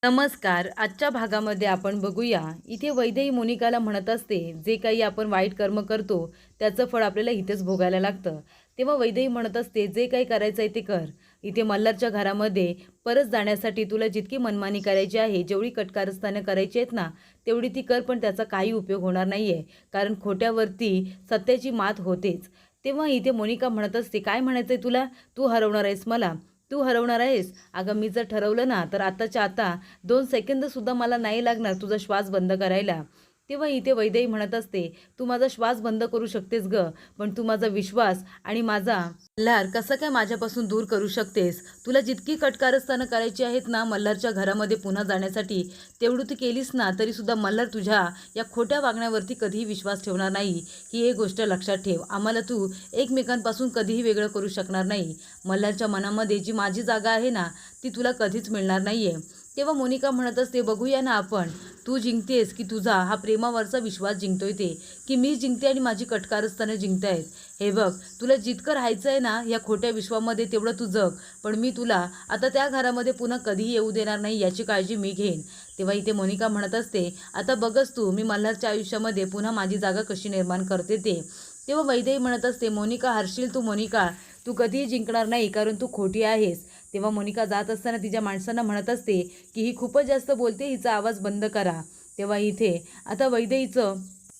नमस्कार. आजच्या भागामध्ये आपण बघूया. इथे वैदेही मोनिकाला म्हणत असते, जे काही आपण वाईट कर्म करतो त्याचं फळ आपल्याला इथेच भोगायला लागतं. तेव्हा वैदेही म्हणत असते, जे काही करायचं आहे ते कर. इथे मल्हारच्या घरामध्ये परत जाण्यासाठी तुला जितकी मनमानी करायची आहे, जेवढी कटकारस्थानं करायची आहेत ना, तेवढी ती कर, पण त्याचा काही उपयोग होणार नाही आहे. कारण खोट्यावरती सत्याची मात होतेच. तेव्हा इथे मोनिका म्हणत असते, काय म्हणायचं आहे तुला? तू हरवणार आहेस मला. तू हरवणार आहेस? अगं मी जर ठरवलं ना, तर आताच्या आता 2 सेकंदसुद्धा मला नाही लागणार तुझा श्वास बंद करायला. तेव्हा इथे वैदेही म्हणत असते, "तू माझा श्वास बंद करू शकतेस गं, पण तू माझा विश्वास आणि माझा मल्हार कसं काय माझ्यापासून दूर करू शकतेस? तुला जितकी कटकारस्थानं करायची आहेत ना मल्हारच्या घरामध्ये पुन्हा जाण्यासाठी, तेवढी तू केलीस ना, तरीसुद्धा मल्हार तुझ्या या खोट्या वागण्यावरती कधीही विश्वास ठेवणार नाही. ही एक गोष्ट लक्षात ठेव. आम्हाला तू एकमेकांपासून कधीही वेगळं करू शकणार नाही. मल्हारच्या मनामध्ये जी माझी जागा आहे ना, ती तुला कधीच मिळणार नाही आहे." तेव्हा मोनिका म्हणत असते, "बघूया ना आपण, तू जिंकतेस की तुझा हा प्रेमावरचा विश्वास जिंकतोय ते, की मी जिंकते आणि माझी कटकारस्थानं जिंकतायत. हे बघ, तुला जितकं राहायचं आहे ना या खोट्या विश्वामध्ये तेवढं तू जग, पण मी तुला आता त्या घरामध्ये पुन्हा कधीही येऊ देणार नाही, याची काळजी मी घेईन." तेव्हा इथे मोनिका म्हणत असते, "आता बघच तू, मी मल्हारच्या आयुष्यामध्ये पुन्हा माझी जागा कशी निर्माण करते ते." तेव्हा वैदेही म्हणत असते, "मोनिका, हरशील तू मोनिका, तू कधीही जिंकणार नाही, कारण तू खोटी आहेस." तेव्हा मोनिका जात असताना तिच्या माणसांना म्हणत असते, की "ही खूपच जास्त बोलते, हिचा आवाज बंद करा." तेव्हा इथे आता वैदेहीचं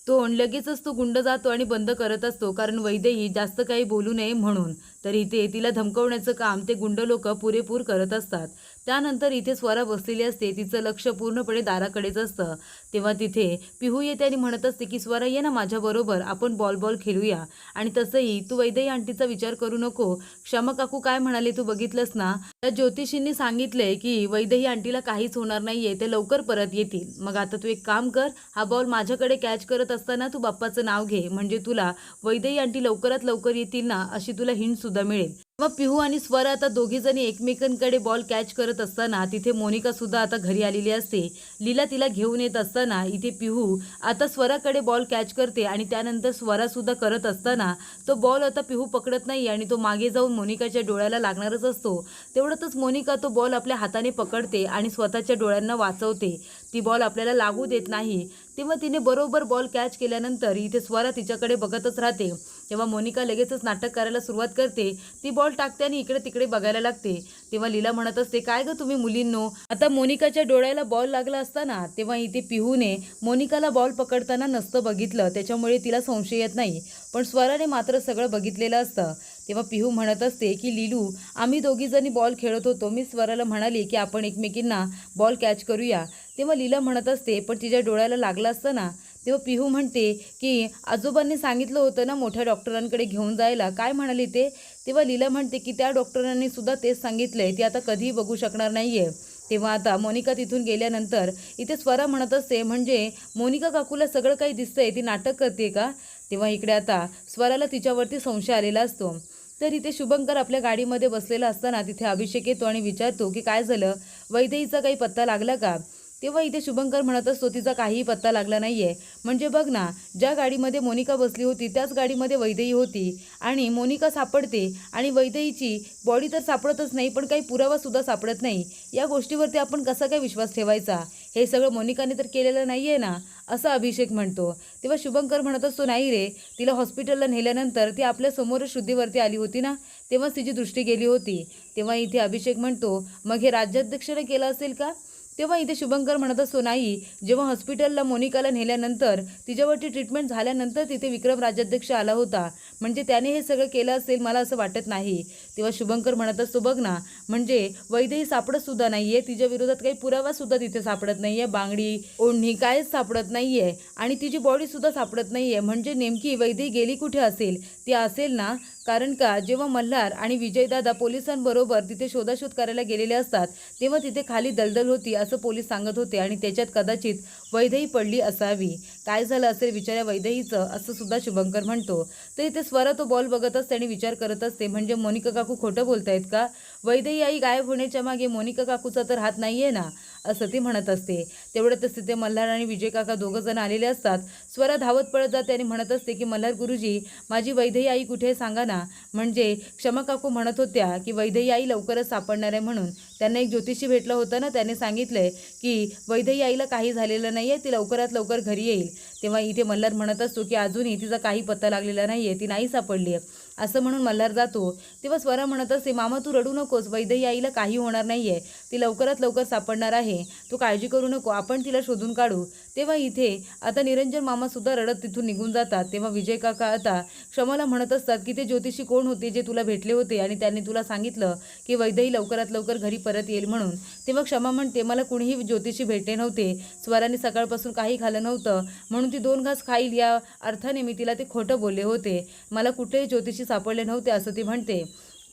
तोंड लगेचच तो गुंड जातो आणि बंद करत असतो, कारण वैदेही जास्त काही बोलू नये म्हणून. तर इथे तिला धमकवण्याचं काम ते गुंड लोक पुरेपूर करत असतात. त्यानंतर इथे स्वरा बसलेली असते, तिचं लक्ष पूर्णपणे दाराकडेच असतं. तेव्हा तिथे पिहू येते आणि म्हणत असते, की "स्वरा, ये ना माझ्याबरोबर, आपण बॉल खेळूया. आणि तसंही तू वैदेही आंटीचा विचार करू नको. क्षमा काकू काय म्हणाले तू बघितलंस ना? त्या ज्योतिषींनी सांगितलंय की वैदेही आंटीला काहीच होणार नाहीये, ते लवकर परत येतील. मग आता तू एक काम कर, हा बॉल माझ्याकडे कॅच करत असताना तू बाप्पाचं नाव घे, म्हणजे तुला वैदेही आंटी लवकरात लवकर येतील ना, अशी तुला हिंट सुद्धा मिळेल." मग पिहू आणि स्वर आता दोघीजणी एकमेकांकडे बॉल कॅच करत असताना तिथे मोनिका सुद्धा आता घरी आलेली असते. लीला तिला घेऊन येत असताना इथे पिहू आता स्वराकडे बॉल कॅच करते आणि त्यानंतर स्वरा सुद्धा करत असताना तो बॉल आता पिहू पकडत नाही आणि तो मागे जाऊन मोनिकाच्या डोळ्याला लागणारच असतो. तेवढ्यातच मोनिका तो बॉल आपल्या हाताने पकडते आणि स्वतःच्या डोळ्यांना वाचवते. ती बॉल आपल्याला लागू देत नाही. तेव्हा तिने बरोबर बॉल कॅच केल्यानंतर इथे स्वरा तिच्याकडे बघतच राहते. तेव्हा मोनिका लगेचच नाटक करायला सुरुवात करते. ती बॉल टाकते आणि इकडे तिकडे बघायला लागते. तेव्हा लीला म्हणत असते, "काय गं तुम्ही मुलींनो?" आता मोनिकाच्या डोळ्याला बॉल लागला असताना तेव्हा इथे पिहूने मोनिकाला बॉल पकडताना नसतं बघितलं, त्याच्यामुळे तिला संशय येत नाही. पण स्वराने मात्र सगळं बघितलेलं असतं. तेव्हा पिहू म्हणत असते, की "लीलू, आम्ही दोघीजणी बॉल खेळत होतो. मी स्वराला म्हणाली, की आपण एकमेकींना बॉल कॅच करूया." तेव्हा लीला म्हणत असते, "पण तिच्या डोळ्याला लागलं असतं ना." तेव्हा पिहू म्हणते, की "आजोबांनी सांगितलं होतं ना मोठ्या डॉक्टरांकडे घेऊन जायला, काय म्हणाले ते?" तेव्हा लीला म्हणते, की "त्या डॉक्टरांनी सुद्धा तेच सांगितलंय, ती आता कधीही बघू शकणार नाहीये." तेव्हा आता मोनिका तिथून गेल्यानंतर इथे स्वरा म्हणत असते, "म्हणजे मोनिका काकूला सगळं काही दिसतंय, ती नाटक करते का?" तेव्हा इकडे आता स्वराला तिच्यावरती संशय आलेला असतो. तर इथे शुभंकर आपल्या गाडीमध्ये बसलेला असताना तिथे अभिषेक येतो आणि विचारतो, की "काय झालं? वैदेहीचा काही पत्ता लागला का?" तेव्हा इथे शुभंकर म्हणत असतो, "तिचा काहीही पत्ता लागला नाहीये. म्हणजे बघ ना, ज्या गाडीमध्ये मोनिका बसली होती त्याच गाडीमध्ये वैदेही होती आणि मोनिका सापडते आणि वैदेहीची बॉडी तर सापडतच नाही, पण काही पुरावासुद्धा सापडत नाही. या गोष्टीवरती आपण कसा काय विश्वास ठेवायचा? हे सगळं मोनिकाने तर केलेलं नाहीये ना?" असं अभिषेक म्हणतो. तेव्हा शुभंकर म्हणत असतो, "नाही रे, तिला हॉस्पिटलला नेल्यानंतर ती आपल्यासमोरच शुद्धीवरती आली होती ना, तेव्हाच तिची दृष्टी गेली होती." तेव्हा इथे अभिषेक म्हणतो, "मग हे राज्याध्यक्षाने केलं असेल का?" तेव्हा इथे शुभंकर म्हणत असतो, "नाही, जेव्हा हॉस्पिटलला मोनिकाला नेल्यानंतर तिच्यावरती ट्रीटमेंट झाल्यानंतर तिथे विक्रम राज्याध्यक्ष आला होता, म्हणजे त्याने हे सगळं केलं असेल मला असं वाटत नाही." तेव्हा शुभंकर म्हणत असतो, "बघ ना, म्हणजे वैदेही सापडतसुद्धा नाही आहे, तिच्या विरोधात काही पुरावासुद्धा तिथे सापडत नाही आहे, बांगडी, ओढणी काहीच सापडत नाही आहे आणि तिची बॉडीसुद्धा सापडत नाही आहे. म्हणजे नेमकी वैदेही गेली कुठे असेल? ती असेल ना, कारण का जेव्हा मल्हार आणि विजयदादा पोलिसांबरोबर तिथे शोधाशोध करायला गेलेले असतात, तेव्हा तिथे खाली दलदल होती असं पोलीस सांगत होते आणि त्याच्यात कदाचित वैदेही पडली असावी. काय झालं असेल बिचाऱ्या वैदेहीचं, असं सुद्धा शुभंकर म्हणतो. तर इथे स्वरा तो बॉल बघत असते आणि विचार करत असते, म्हणजे मोनिका काकू खोटं बोलतायत का? वैदेही आई गायब होण्याच्या मागे मोनिका काकूचा तर हात नाहीये ना, असं ती म्हणत असते. तेवढ्यातच तिथे मल्हार आणि विजय काका दोघं जण आलेले असतात. स्वरा धावत पळत जाते आणि म्हणत असते की मल्हार गुरुजी, माझी वैदेही आई कुठे आहे सांगा ना. म्हणजे क्षमा काकू म्हणत होत्या की वैदेही आई लवकरच सापडणार आहे म्हणून. त्यांना एक ज्योतिषी भेटलं होतं ना, त्याने सांगितलंय की वैदेही आईला काही झालेलं नाहीये, ती लवकरात लवकर घरी येईल. तेव्हा इथे मल्हार म्हणत असतो की अजूनही तिचा काही पत्ता लागलेला नाहीये, ती नाही सापडली आहे, असं म्हणून मल्हार जातो. तेव्हा स्वरा म्हणत असते, मामा तू रडू नकोस, वैदेही आईला काही होणार नाहीये, ती लवकरात लवकर सापडणार आहे, तू काळजी करू नको, आपण तिला शोधून काढू. तेव्हा इथे आता निरंजन मामा सुद्धा रडत तिथून निघून जातात. तेव्हा विजय काका आता क्षमाला म्हणत असतात की ते ज्योतिषी कोण होते जे तुला भेटले होते आणि त्यांनी तुला सांगितलं की वैदेही लवकरात लवकर घरी परत येईल म्हणून. तेव्हा क्षमा म्हणते, मला कुणीही ज्योतिषी भेटले नव्हते, स्वराने सकाळपासून काही खाल्लं नव्हतं म्हणून ती 2 घास खाईल या अर्थाने मी तिला ते खोटं बोलले होते, मला कुठेही ज्योतिषी सापडले नव्हते, असं ती म्हणते.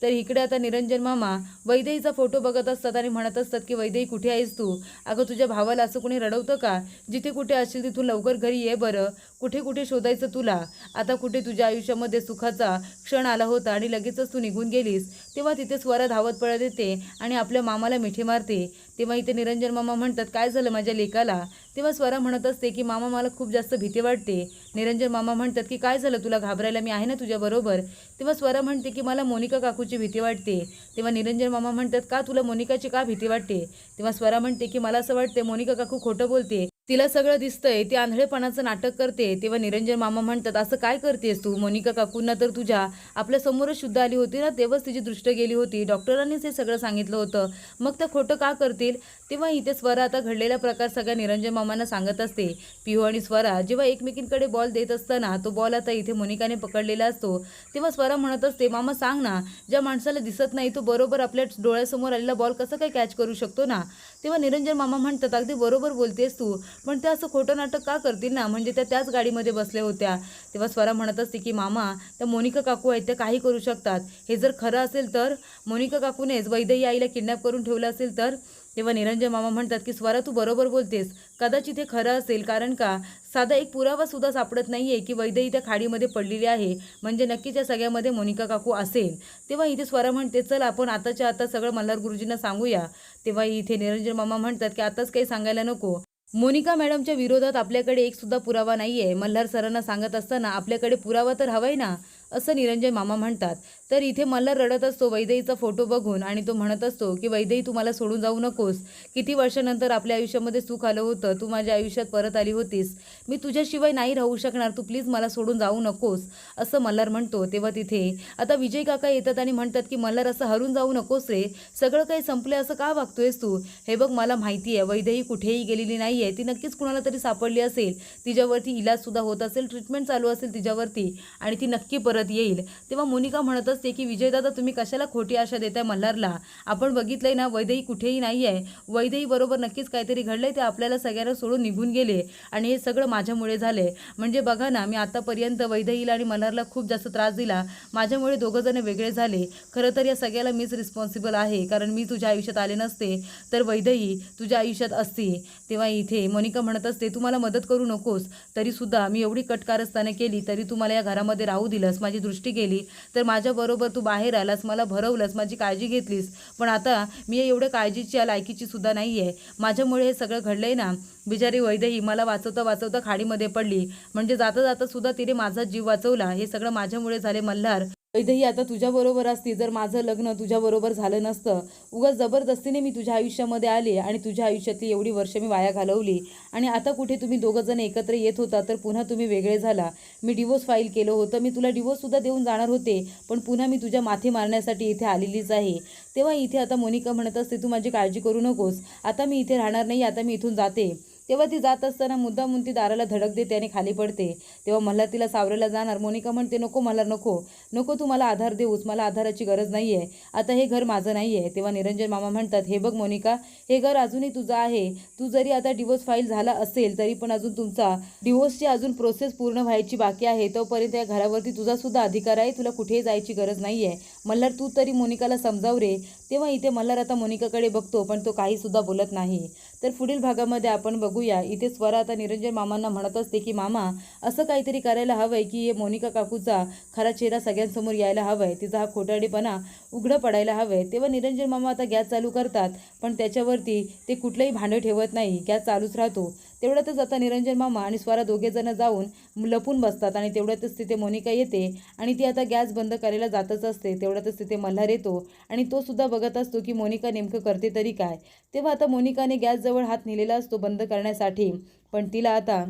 तर इकडे आता निरंजन मामा वैदेहीचा फोटो बघत असतात आणि म्हणत असतात की वैदेही कुठे आहेस तू? अगं तुझ्या भावाला असं कोणी रडवतं का? जिथे कुठे असशील तिथून लवकर घरी ये बरं, कुठे कुठे शोधायचं तुला? आता कुठे तुझ्या आयुष्यामध्ये सुखाचा क्षण आला होता आणि लगेचच तू निघून गेलीस. तेव्हा तिथे स्वरा धावत पळत येते आणि आपल्या मामाला मिठी मारते. तेव्हा इथे निरंजन मामा म्हणतात, काय झालं माझ्या लेकाला? तेव्हा स्वरा म्हणत असते की मामा मला खूप जास्त भीती वाटते. निरंजन मामा म्हणतात की काय झालं, तुला घाबरायला मी आहे ना तुझ्याबरोबर. तेव्हा स्वरा म्हणते की मला मोनिका काकूची भीती वाटते. तेव्हा निरंजन मामा म्हणतात, का तुला मोनिकाची का भीती वाटते? तेव्हा स्वरा म्हणते की मला असं वाटते मोनिका काकू खोटं बोलते, तिला सगळं दिसतंय, ती आंधळेपणाचं नाटक करते. तेव्हा निरंजन मामा म्हणतात, असं काय करतेस तू? मोनिका काकूंना तर तुझ्या आपल्या समोरच शुद्ध आली होती ना, तेव्हाच तिची दृष्ट गेली होती, डॉक्टरांनीच हे सगळं सांगितलं होतं, मग त्या खोटं का करतील? तेव्हा इथे स्वरा आता घडलेला प्रकार सगळ्या निरंजन मामांना सांगत असते. पिहू आणि स्वरा जेव्हा एकमेकींकडे बॉल देत असताना तो बॉल आता इथे मोनिकाने पकडलेला असतो. तेव्हा स्वरा म्हणत असते, मामा सांग ना, ज्या माणसाला दिसत नाही तो बरोबर आपल्या डोळ्यासमोर आलेला बॉल कसं काय कॅच करू शकतो ना? तेव्हा निरंजन मामा म्हणतात, अगदी बरोबर बोलतेस तू, पण त्या असं खोटं नाटक का करतील ना, म्हणजे त्या त्याच गाडीमध्ये बसल्या होत्या. तेव्हा स्वरा म्हणत असते की मामा, त्या मोनिका काकू आहेत, त्या काही करू शकतात, हे जर खरं असेल तर मोनिका काकूनेच वैदेही आईला किडनॅप करून ठेवलं असेल तर. तेव्हा निरंजन मामा म्हणतात की स्वरा तू बरोबर बोलतेस, कदाचित हे खरं असेल, कारण का साधा एक पुरावा सुद्धा सापडत नाहीये की वैदेही त्या खाडीमध्ये पडलेली आहे, म्हणजे नक्कीच या सगळ्यामध्ये मोनिका काकू असेल. तेव्हा इथे स्वरा म्हणते, चल आपण आताच्या आता सगळं मल्हार गुरुजींना सांगूया. तेव्हा इथे निरंजन मामा म्हणतात की आताच काही सांगायला नको, मोनिका मॅडमच्या विरोधात आपल्याकडे एक सुद्धा पुरावा नाहीये. मल्हार सरांना सांगत असताना आपल्याकडे पुरावा तर हवाय ना, असं निरंजन मामा म्हणतात. तर इथे मल्हार रडत असतो वैदेहीचा फोटो बघून आणि तो म्हणत असतो की वैदेही तू मला सोडून जाऊ नकोस, किती वर्षानंतर आपल्या आयुष्यामध्ये सुख आलं होतं, तू माझ्या आयुष्यात परत आली होतीस, मी तुझ्याशिवाय नाही राहू शकणार, तू प्लीज मला सोडून जाऊ नकोस, असं मल्हार म्हणतो. तेव्हा तिथे आता विजय काका येतात आणि म्हणतात की मल्हार असं हरून जाऊ नकोस रे, सगळं काही संपले असं का वागतोयस तू? हे बघ मला माहिती आहे वैदेही कुठेही गेलेली नाही आहे, ती नक्कीच कुणाला तरी सापडली असेल, तिच्यावरती इलाजसुद्धा होत असेल, ट्रीटमेंट चालू असेल तिच्यावरती आणि ती नक्की परत येईल. तेव्हा मोनिका म्हणत असते की विजयदादा तुम्ही कशाला खोटी आशा देताय मल्हारला, आपण बघितलंय ना वैदेही कुठेही नाही आहे, वैदेही बरोबर नक्कीच काहीतरी घडलंय, ते आपल्याला सगळ्यांना सोडून निघून गेले आणि हे सगळं माझ्यामुळे झाले. म्हणजे बघा ना, मी आतापर्यंत वैदेहीला आणि मल्हारला खूप जास्त त्रास दिला, माझ्यामुळे दोघं जण वेगळे झाले, खरं तर या सगळ्याला मीच रिस्पॉन्सिबल आहे, कारण मी तुझ्या आयुष्यात आले नसते तर वैदेही तुझ्या आयुष्यात असती. तेव्हा इथे मोनिका म्हणत असते, तू मला मदत करू नकोस, तरीसुद्धा मी एवढी कटकारस्थाने केली तरी तू मला या घरामध्ये राहू दिलंस, माझी दृष्टी गेली तर माझ्याबरोबर तू बाहेर आलास, मला भरवलंस, माझी काळजी घेतलीस, पण आता मी एवढ्या काळजीच्या लायकीची सुद्धा नाही आहे, माझ्यामुळे हे सगळं घडलंय ना. बिचारी वैदेही मला वाचवता वाचवता खाडीमध्ये पडली, म्हणजे जाता जाता सुद्धा तिने माझा जीव वाचवला, हे सगळं माझ्यामुळे झाले मल्हार. वैदेही आता तुझ्याबरोबर असती जर माझं लग्न तुझ्याबरोबर झालं नसतं, उगाच जबरदस्तीने मी तुझ्या आयुष्यामध्ये आले आणि तुझ्या आयुष्यातली एवढी वर्ष मी वाया घालवली आणि आता कुठे तुम्ही दोघं जण एकत्र येत होता तर पुन्हा तुम्ही वेगळे झाला. मी डिवोर्स फाईल केलं होतं, मी तुला डिवोर्ससुद्धा देऊन जाणार होते, पण पुन्हा मी तुझ्या माथी मारण्यासाठी इथे आलेलीच आहे. तेव्हा इथे आता मोनिका म्हणत असते, तू माझी काळजी करू नकोस, आता मी इथे राहणार नाही, आता मी इथून जाते. तेव्हा ती जात असताना मुद्दामून ती दाराला धडक देते आणि खाली पडते. तेव्हा मल्हार तिला सावरायला जाणार, मोनिका म्हणते, नको मल्हार नको नको, तू मला आधार देऊस, मला आधाराची गरज नाही आहे, आता हे घर माझं नाही आहे. तेव्हा निरंजन मामा म्हणतात, हे बघ मोनिका, हे घर अजूनही तुझं आहे, तू जरी आता डिवोर्स फाईल झाला असेल तरी पण अजून तुमचा डिवोर्सची अजून प्रोसेस पूर्ण व्हायची बाकी आहे, तोपर्यंत या घरावरती तुझा सुद्धा अधिकार आहे, तुला कुठेही जायची गरज नाही आहे. मल्हार तू तरी मोनिकाला समजाव रे. तेव्हा इथे मल्हार आता मोनिकाकडे बघतो पण तो काहीसुद्धा बोलत नाही. तर पुढील भागामध्ये आपण बघूया इथे स्वरा आता निरंजन मामांना म्हणत असते की मामा असं काहीतरी करायला हवंय की हे मोनिका काकूचा खरा चेहरा सगळ्यांसमोर यायला हवाय, तिचा हा खोटारडेपणा उघडं पडायला हवंय. तेव्हा निरंजन मामा आता गॅस चालू करतात पण त्याच्यावरती ते कुठलंही भांडं ठेवत नाही, गॅस चालूच राहतो. तेवढ्यातच आता निरंजन मामा आणि स्वरा दोघेजण जाऊन लपून बसतात आणि तेवढ्यातच तिथे मोनिका येते आणि ती आता गॅस बंद करायला जातच असते. तेवढ्यातच तिथे मल्हार येतो आणि तो सुद्धा बघत असतो की मोनिका नेमकं करते तरी काय. तेव्हा आता मोनिकाने गॅसजवळ हात नेलेला असतो बंद करण्यासाठी, पण तिला आता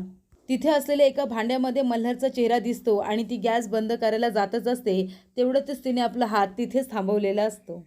तिथे असलेल्या एका भांड्यामध्ये मल्हारचा चेहरा दिसतो आणि ती गॅस बंद करायला जातच असते. तेवढ्यातच तिने आपला हात तिथेच थांबवलेला असतो.